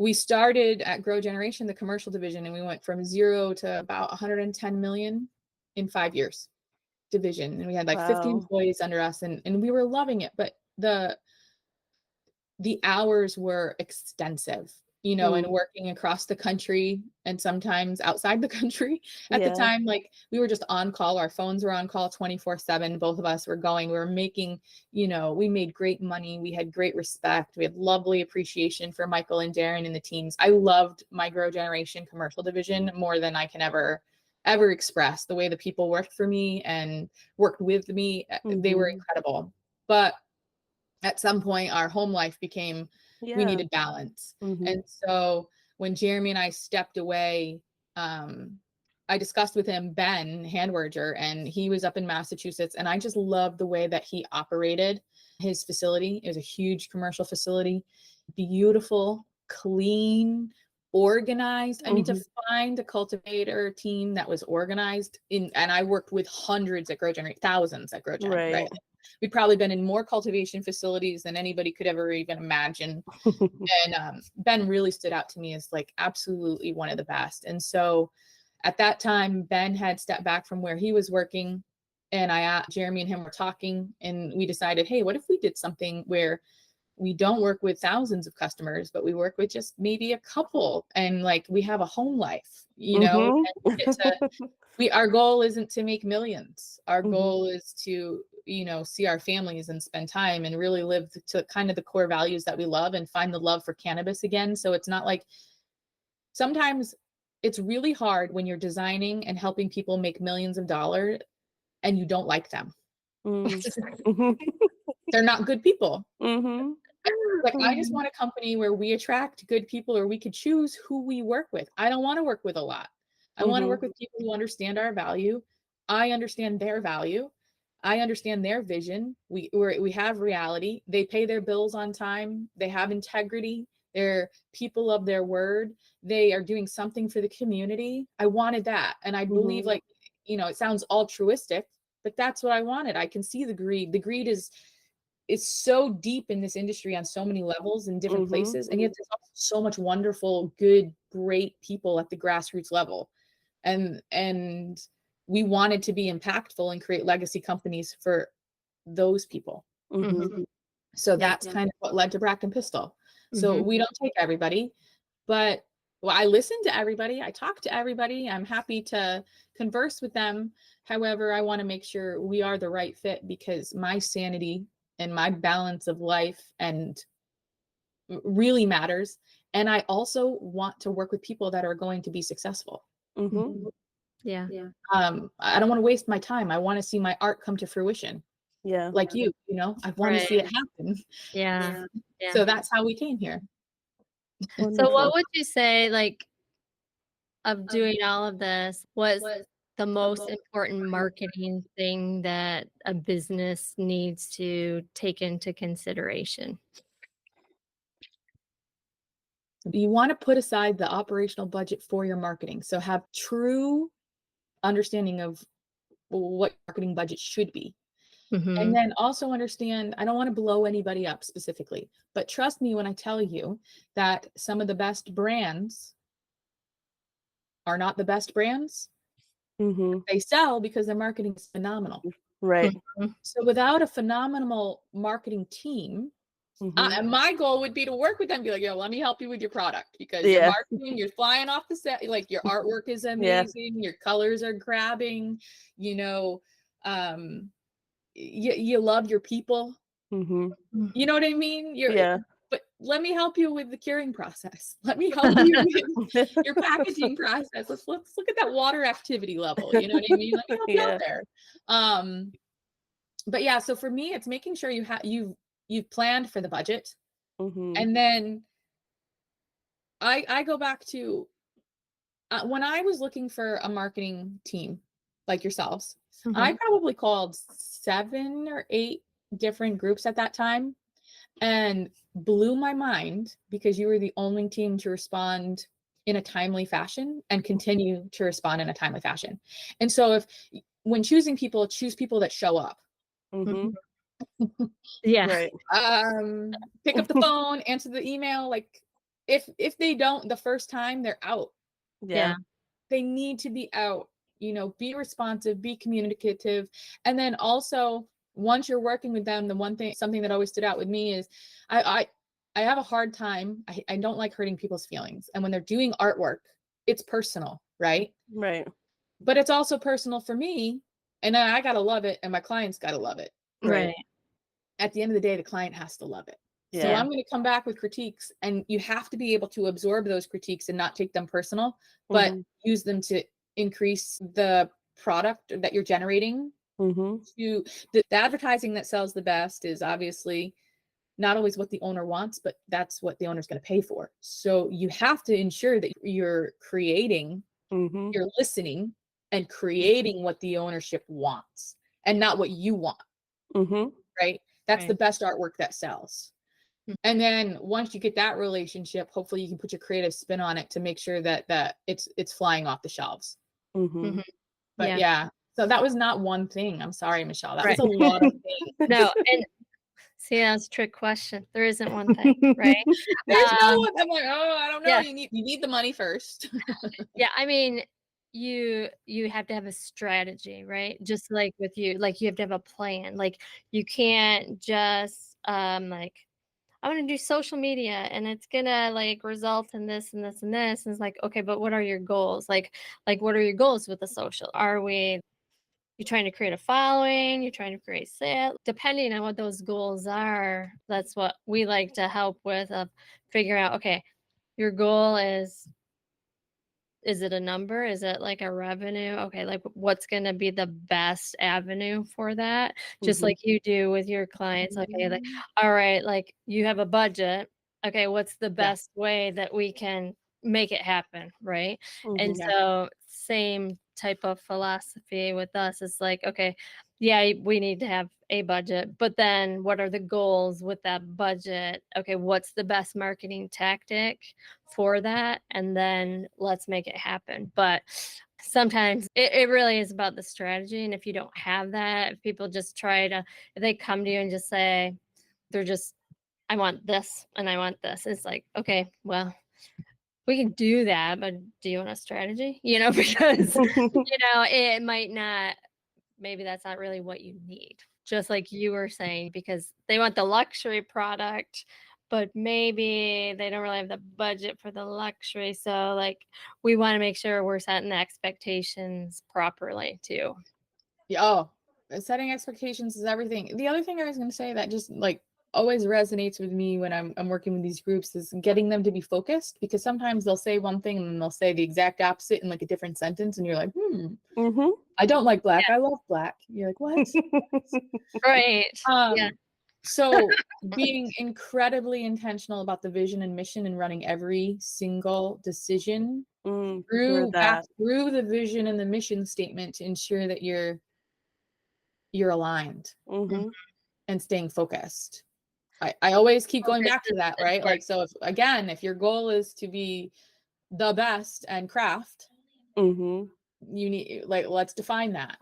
we started at Grow Generation, the commercial division, and we went from 0 to about 110 million in 5 years division. And we had like 50 employees under us and we were loving it. But the hours were extensive, you know, and working across the country and sometimes outside the country. At the time, like we were just on call. Our phones were on call 24/7. Both of us were going. We were making, you know, we made great money. We had great respect. We had lovely appreciation for Michael and Darren and the teams. I loved my Grow Generation commercial division more than I can ever express. The way the people worked for me and worked with me, they were incredible. But at some point, our home life became, we needed balance. And so when Jeremy and I stepped away, I discussed with him, Ben Handwerger, and he was up in Massachusetts. And I just loved the way that he operated his facility. It was a huge commercial facility, beautiful, clean, organized. I mean, to find a cultivator team that was organized and I worked with hundreds at Grow Generation, thousands at Grow Generation, right? We'd probably been in more cultivation facilities than anybody could ever even imagine. And Ben really stood out to me as like absolutely one of the best. And so at that time, Ben had stepped back from where he was working, and Jeremy and him were talking, and we decided, hey, what if we did something where we don't work with thousands of customers, but we work with just maybe a couple, and like we have a home life, you know, and our goal isn't to make millions. Our goal is to, you know, see our families and spend time and really live to kind of the core values that we love and find the love for cannabis again. So it's not like, sometimes it's really hard when you're designing and helping people make millions of dollars and you don't like them. They're not good people. Like, I just want a company where we attract good people, or we could choose who we work with. I don't want to work with a lot. I want to work with people who understand our value. I understand their value. I understand their vision. We have reality. They pay their bills on time. They have integrity. They're people of their word. They are doing something for the community. I wanted that. And I believe, like, you know, it sounds altruistic, but that's what I wanted. I can see the greed. The greed is so deep in this industry on so many levels in different places. And yet there's also so much wonderful, good, great people at the grassroots level. And we wanted to be impactful and create legacy companies for those people. So that's kind of what led to Bract Pistil. So we don't take everybody, but I listen to everybody. I talk to everybody. I'm happy to converse with them. However, I want to make sure we are the right fit, because my sanity and my balance of life and really matters. And I also want to work with people that are going to be successful. Yeah. I don't want to waste my time. I want to see my art come to fruition. Like you know, I want to see it happen. Yeah. So that's how we came here. So what would you say, like, of doing all of this was the most important marketing thing that a business needs to take into consideration? You want to put aside the operational budget for your marketing. So have true understanding of what marketing budget should be. Mm-hmm. And then also understand, I don't want to blow anybody up specifically, but trust me when I tell you that some of the best brands are not the best brands. Mm-hmm. They sell because their marketing is phenomenal. Right. Mm-hmm. So without a phenomenal marketing team, Mm-hmm. my goal would be to work with them, be like, yo, let me help you with your product, because your Yeah. marketing, you're flying off the set, like your artwork is amazing, your colors are grabbing, you know, you love your people. Mm-hmm. You know what I mean? Yeah. But let me help you with the curing process. Let me help you with your packaging process. Let's look at that water activity level. You know what I mean? Let me help you out there. But yeah, so for me, it's making sure you've planned for the budget. Mm-hmm. And then I go back to when I was looking for a marketing team like yourselves, Mm-hmm. I probably called 7 or 8 different groups at that time and blew my mind because you were the only team to respond in a timely fashion and continue to respond in a timely fashion. And so when choosing people, choose people that show up. Mm-hmm. Yeah. Right. Pick up the phone, answer the email. Like if they don't the first time, they're out. Yeah. They need to be out, you know, be responsive, be communicative. And then also once you're working with them, something that always stood out with me is I have a hard time. I don't like hurting people's feelings. And when they're doing artwork, it's personal, right? Right. But it's also personal for me. And then I gotta love it, and my clients gotta love it. Right. At the end of the day, the client has to love it. So Yeah. I'm going to come back with critiques, and you have to be able to absorb those critiques and not take them personal, but Mm-hmm. use them to increase the product that you're generating. Mm-hmm. To the advertising that sells the best is obviously not always what the owner wants, but that's what the owner's going to pay for. So you have to ensure that you're creating, Mm-hmm. you're listening and creating what the ownership wants and not what you want. Mm-hmm. Right? That's Right. the best artwork that sells. And then once you get that relationship, hopefully you can put your creative spin on it to make sure that it's flying off the shelves. Mm-hmm. Mm-hmm. But yeah, so that was not one thing. I'm sorry, Michelle. That Right. was a lot of things. No, and see, that's a trick question. There isn't one thing, right? There's no one. I'm like, oh, I don't know. Yeah. You need the money first. Yeah, I mean, you have to have a strategy, right? Just like with you, like you have to have a plan. Like you can't just like I want to do social media and it's gonna like result in this and this and this. And it's like, okay, but what are your goals? Like what are your goals with the social? You're trying to create a following, you're trying to create sales. Depending on what those goals are, that's what we like to help with of figuring out, okay, your goal is it a number? Is it like a revenue? Okay, like what's going to be the best avenue for that? Just like you do with your clients. Okay, like, all right, like you have a budget. Okay, what's the best way that we can make it happen? Right. And so, same type of philosophy with us. It's like, okay, yeah, we need to have a budget, but then what are the goals with that budget? Okay, what's the best marketing tactic for that? And then let's make it happen. But sometimes it really is about the strategy. And if you don't have that, if people just if they come to you and just say, I want this and I want this, it's like, okay, well, we can do that, but do you want a strategy? Because, it might not, maybe that's not really what you need. Just like you were saying, because they want the luxury product, but maybe they don't really have the budget for the luxury. So like we want to make sure we're setting the expectations properly too. Yeah. Oh, setting expectations is everything. The other thing I was going to say that just like always resonates with me when I'm working with these groups is getting them to be focused, because sometimes they'll say one thing and then they'll say the exact opposite in like a different sentence. And you're like, I don't like black. I love black. You're like, what? Right. Yeah. So being incredibly intentional about the vision and mission and running every single decision Hear back that. through the vision and the mission statement to ensure that you're aligned Mm-hmm. and staying focused. I always keep going Focus back to is that, right? Like, important. so if your goal is to be the best and craft, Mm-hmm. you need, like, let's define that.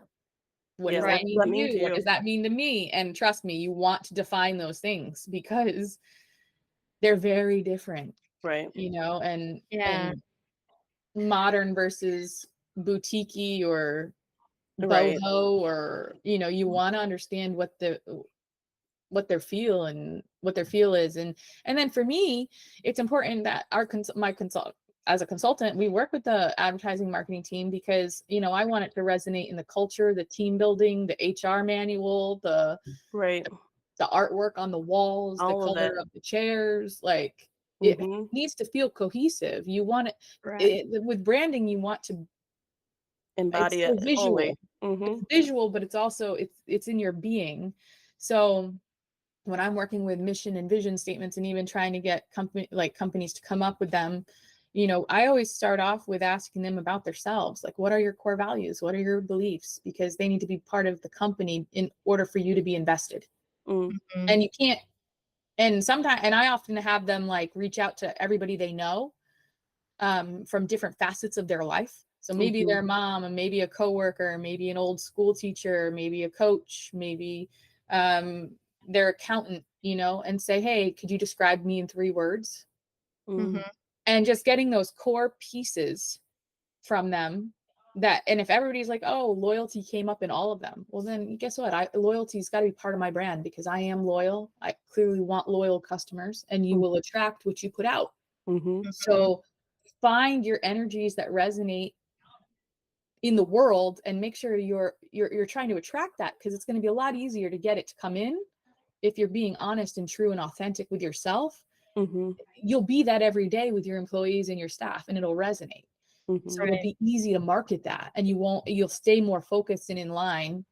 What Yeah, does what that does mean that to mean to you? What you? does that mean to me? And trust me, you want to define those things because they're very different, Right. and Yeah. modern versus boutique or Right. boho, or you want to understand what their feel is. And then for me, it's important that as a consultant, we work with the advertising marketing team because I want it to resonate in the culture, the team building, the HR manual, Right. the artwork on the walls, the All of color it. of the chairs. Like, it Mm-hmm. needs to feel cohesive. You want Right. with branding, you want to it's Embody so it fully. visual. Mm-hmm. It's visual, but it's also it's in your being. So when I'm working with mission and vision statements and even trying to get companies to come up with them, I always start off with asking them about themselves. Like, what are your core values? What are your beliefs? Because they need to be part of the company in order for you to be invested. Mm. Mhm. And you can't, and I often have them like reach out to everybody they know from different facets of their life. So maybe Mm-hmm. their mom, and maybe a coworker, maybe an old school teacher, maybe a coach, maybe their accountant, and say, hey, could you describe me in 3 words? Mm. Mhm. And just getting those core pieces from them, and if everybody's like, oh, loyalty came up in all of them, well, then guess what? Loyalty's got to be part of my brand because I am loyal. I clearly want loyal customers, and you will attract what you put out. Mm-hmm. Mhm. So find your energies that resonate in the world and make sure you're trying to attract that, because it's going to be a lot easier to get it to come in if you're being honest and true and authentic with yourself. Mm-hmm. You'll be that every day with your employees and your staff, and it'll resonate. Mm-hmm. So it'll Right. be easy to market that, and you'll stay more focused and in line.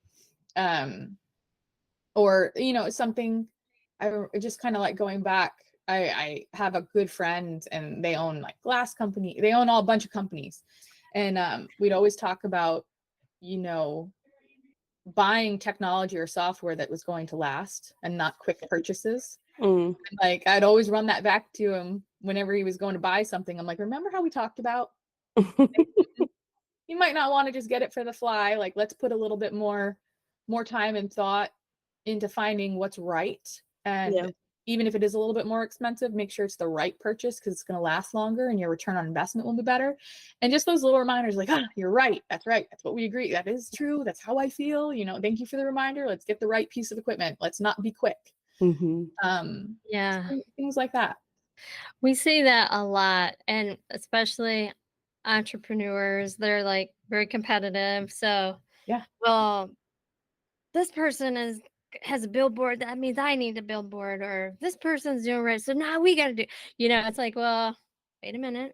Or something, I just kind of like going back. I have a good friend, and they own like glass company. They own a bunch of companies, and we'd always talk about you know buying technology or software that was going to last and not quick purchases. Mm. Like, I'd always run that back to him whenever he was going to buy something. I'm like, remember how we talked about you might not want to just get it for the fly. Like, let's put a little bit more time and thought into finding what's right. Yeah. And even if it is a little bit more expensive, make sure it's the right purchase, because it's going to last longer and your return on investment will be better. And just those little reminders, like, you're right. That's right. That's what we agree. That is true. That's how I feel. Thank you for the reminder. Let's get the right piece of equipment. Let's not be quick. Mm-hmm. Yeah. Things like that. We see that a lot, and especially entrepreneurs, they're like very competitive. So, Yeah. well, this person has a billboard, that means I need a billboard, or this person's doing right, so now we got to do. It's like, well, wait a minute,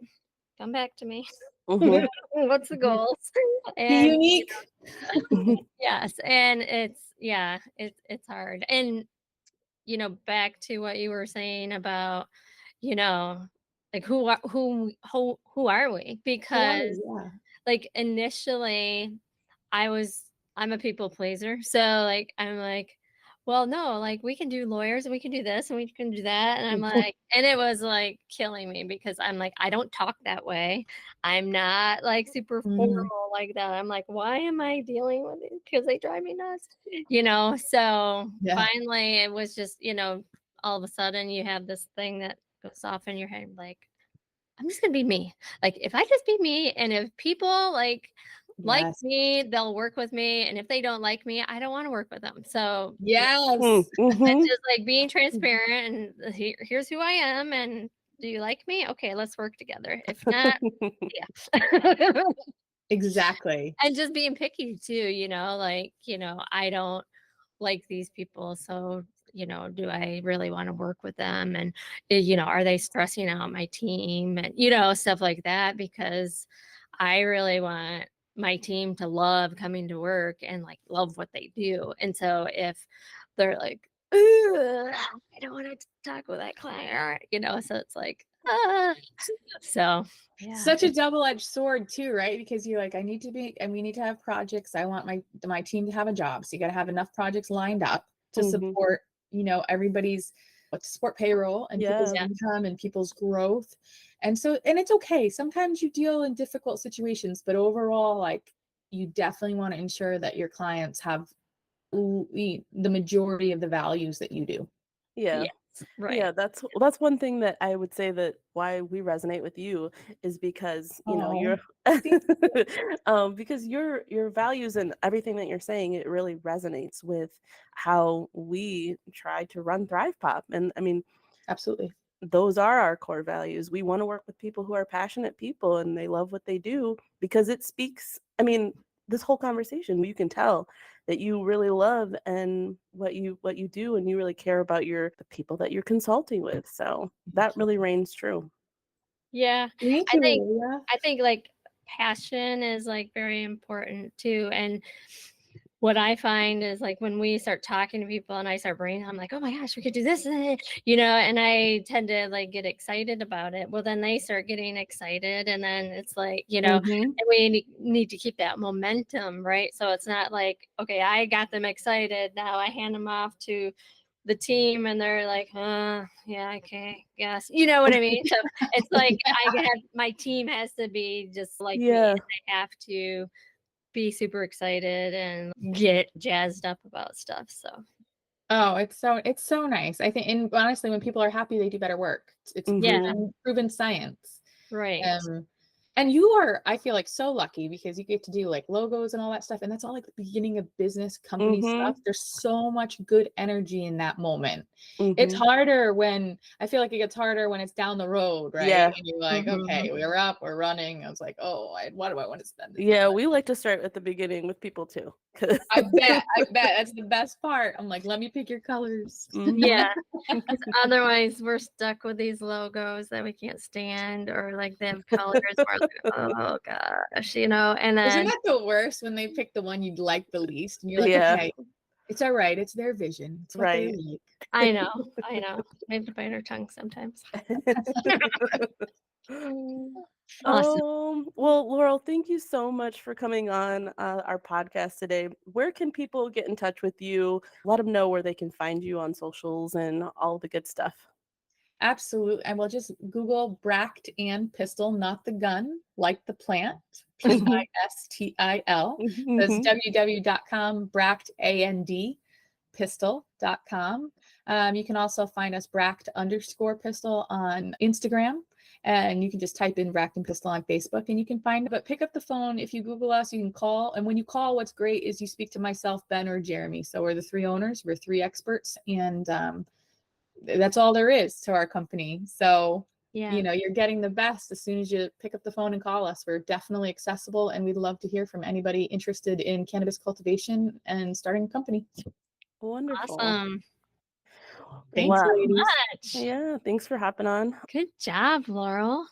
come back to me. Mm-hmm. What's the goals? Be And unique. yes, and it's hard. And back to what you were saying about, you know, like who are we? Because Yeah. like initially I'm a people pleaser. So like I'm like, well, no, like we can do lawyers and we can do this and we can do that. And I'm like, and it was like killing me because I'm like, I don't talk that way. I'm not like super Mhm. formal like that. I'm like, why am I dealing with it? Because they drive me nuts. So Yeah. finally it was just, all of a sudden you have this thing that goes off in your head like, I'm just gonna be me. Like if I just be me, and if people like Yes. me, they'll work with me. And if they don't like me, I don't want to work with them. So Yes. Mm-hmm. it's just like being transparent and here's who I am. And do you like me? Okay, let's work together. If not, yeah. Exactly. And just being picky too, I don't like these people. So, do I really want to work with them? And, are they stressing out my team and, stuff like that? Because I really want my team to love coming to work and like love what they do. And so if they're like, I don't want to talk with that client, so it's like, so yeah. Such a double-edged sword too, right? Because you're like, and we need to have projects. I want my team to have a job. So you got to have enough projects lined up to support, everybody's, to support payroll and people's income and people's growth. And it's okay. Sometimes you deal in difficult situations, but overall, like, you definitely want to ensure that your clients have the majority of the values that you do. Yeah. Right. Yeah, that's one thing that I would say that why we resonate with you is because, you're because your values and everything that you're saying, it really resonates with how we try to run ThrivePOP. And I mean, Absolutely. those are our core values. We want to work with people who are passionate people and they love what they do because it speaks. I mean, this whole conversation, you can tell that you really love and what you do, and you really care about the people that you're consulting with. So that really reigns true. Yeah. Me too. I think like passion is like very important too. And what I find is like when we start talking to people and I start bringing, I'm like, oh my gosh, we could do this, and I tend to like get excited about it. Well, then they start getting excited, and then it's like, and we need to keep that momentum, right? So it's not like, okay, I got them excited, now I hand them off to the team and they're like, yeah, okay, yes, you know what I mean? So it's like my team has to be just like me, and I have to be super excited and get jazzed up about stuff. So it's so nice. I think, and honestly, when people are happy, they do better work. It's proven science. Right. And you are, I feel like, so lucky because you get to do like logos and all that stuff. And that's all like the beginning of business company stuff. There's so much good energy in that moment. It's harder I feel like it gets harder when it's down the road, right? Yeah. And you're like, okay, we're up, we're running. I was like, oh, why do I want to spend this? Yeah, we like to start at the beginning with people too. I bet that's the best part. I'm like, let me pick your colors. Yeah. Otherwise, we're stuck with these logos that we can't stand, or like they have colors. Oh gosh, and then isn't that the worst when they pick the one you'd like the least, and you're like, okay, it's all right. It's their vision. It's what they like. I know. We have to bite our tongue sometimes. Awesome. Well, Laurel, thank you so much for coming on our podcast today. Where can people get in touch with you? Let them know where they can find you on socials and all the good stuff. Absolutely. And we'll just Google Bract and Pistil, not the gun, like the plant, Pistil. That's www.com, Bract, Pistil.com. You can also find us Bract_Pistil on Instagram. And you can just type in Bract and Pistil on Facebook and you can find it. But pick up the phone. If you Google us, you can call. And when you call, what's great is you speak to myself, Ben, or Jeremy. So we're the three owners. We're three experts. And that's all there is to our company. So, you're getting the best as soon as you pick up the phone and call us. We're definitely accessible. And we'd love to hear from anybody interested in cannabis cultivation and starting a company. Wonderful. Awesome. Thanks, ladies. Much. Yeah, thanks for hopping on. Good job, Laurel.